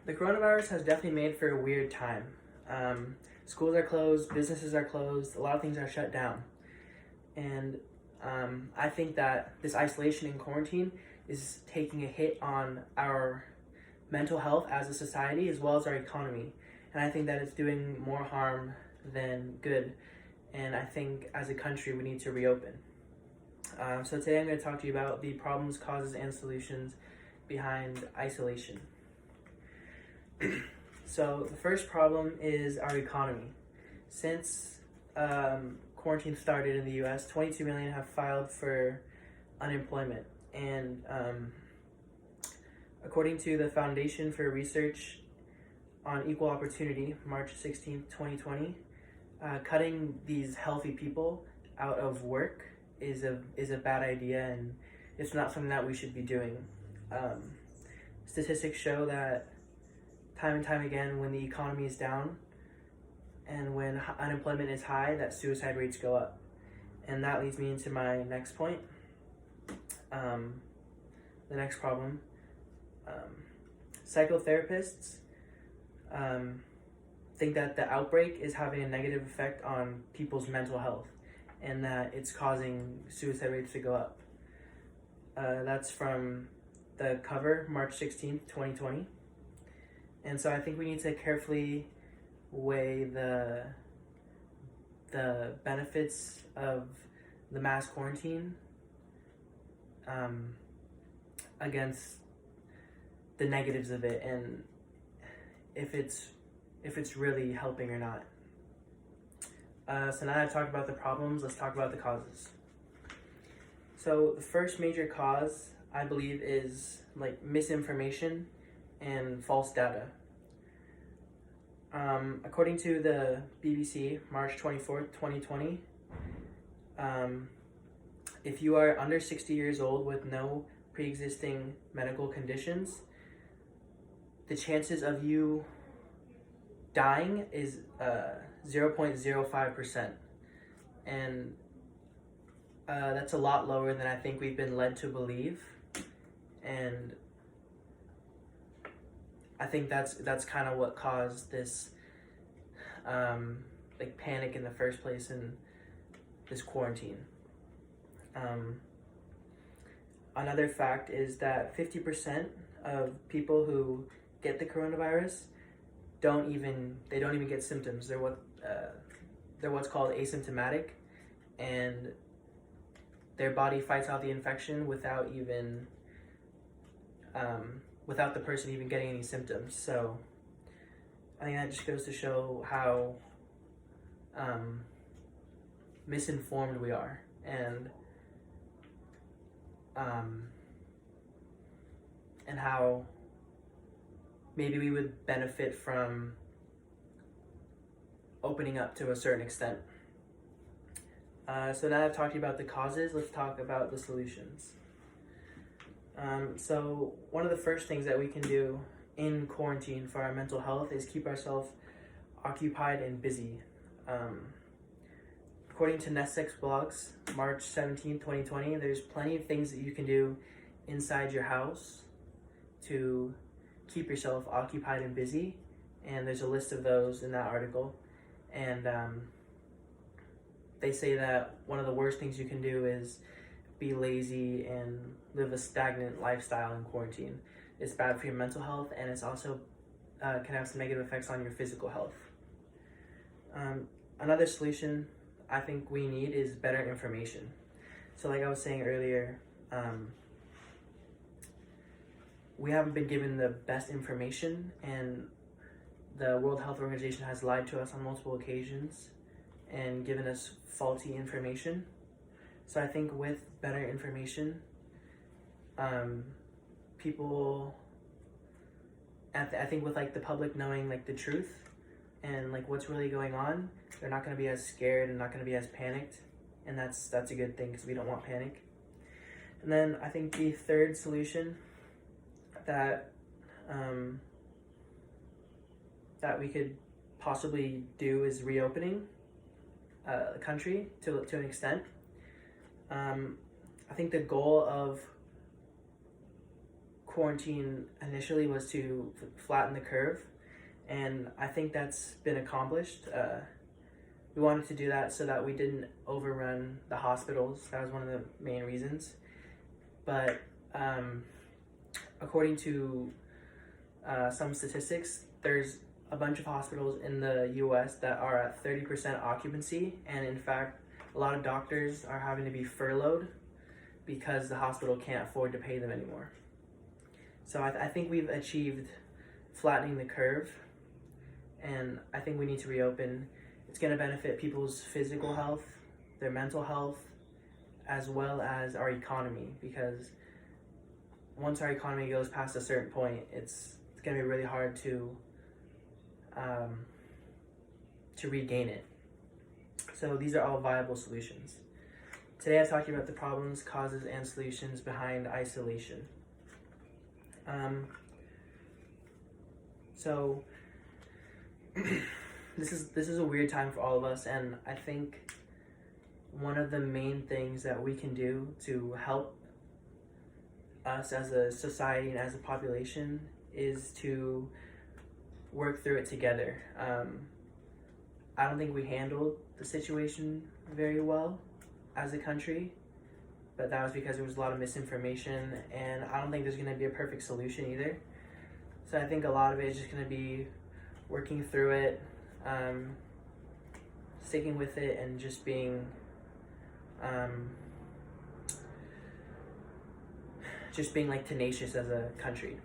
The coronavirus has definitely made for a weird time. Schools are closed, businesses are closed, a lot of things are shut down. And I think that this isolation and quarantine is taking a hit on our mental health as a society as well as our economy. And I think that it's doing more harm than good. And I think as a country, we need to reopen. So today I'm going to talk to you about the problems, causes, and solutions behind isolation. So the first problem is our economy. Since quarantine started in the US, 22 million have filed for unemployment. And according to the Foundation for Research on Equal Opportunity, March 16th, 2020, cutting these healthy people out of work is a bad idea, and it's not something that we should be doing. Statistics show that time and time again, when the economy is down and when unemployment is high, that suicide rates go up. And that leads me into my next point. The next problem. Psychotherapists think that the outbreak is having a negative effect on people's mental health and that it's causing suicide rates to go up. That's from the cover, March 16th, 2020. And so I think we need to carefully weigh the benefits of the mass quarantine against the negatives of it, and if it's really helping or not. So now that I've talked about the problems, let's talk about the causes. So the first major cause, I believe, is like misinformation and false data. According to the BBC, March 24th, 2020, if you are under 60 years old with no pre-existing medical conditions, the chances of you dying is 0.05%. And that's a lot lower than I think we've been led to believe. And I think that's kind of what caused this like panic in the first place in this quarantine. Another fact is that 50% of people who get the coronavirus don't even get symptoms. They're what's called asymptomatic, and their body fights out the infection without the person even getting any symptoms. So I think that just goes to show how misinformed we are, and how maybe we would benefit from opening up to a certain extent. So now I've talked to you about the causes, let's talk about the solutions. So one of the first things that we can do in quarantine for our mental health is keep ourselves occupied and busy. According to Nestsex Blogs, March 17, 2020, there's plenty of things that you can do inside your house to keep yourself occupied and busy, and there's a list of those in that article. And they say that one of the worst things you can do is be lazy and live a stagnant lifestyle in quarantine. It's bad for your mental health, and it's also can have some negative effects on your physical health. Another solution I think we need is better information. So like I was saying earlier, we haven't been given the best information, and the World Health Organization has lied to us on multiple occasions and given us faulty information. So I think with better information, people, I think with like the public knowing like the truth and like what's really going on, they're not going to be as scared and not going to be as panicked, and that's a good thing because we don't want panic. And then I think the third solution that that we could possibly do is reopening the country to an extent. I think the goal of quarantine initially was to flatten the curve, and I think that's been accomplished. We wanted to do that so that we didn't overrun the hospitals. That was one of the main reasons. But according to some statistics, there's a bunch of hospitals in the US that are at 30% occupancy, and in fact, a lot of doctors are having to be furloughed because the hospital can't afford to pay them anymore. So I think we've achieved flattening the curve, and I think we need to reopen. It's going to benefit people's physical health, their mental health, as well as our economy, because once our economy goes past a certain point, it's going to be really hard to regain it. So these are all viable solutions. Today I'm talking about the problems, causes, and solutions behind isolation. So this is a weird time for all of us, and I think one of the main things that we can do to help us as a society and as a population is to work through it together. I don't think we handled the situation very well as a country, but that was because there was a lot of misinformation, and I don't think there's going to be a perfect solution either. So I think a lot of it is just going to be working through it, sticking with it, and just being like tenacious as a country.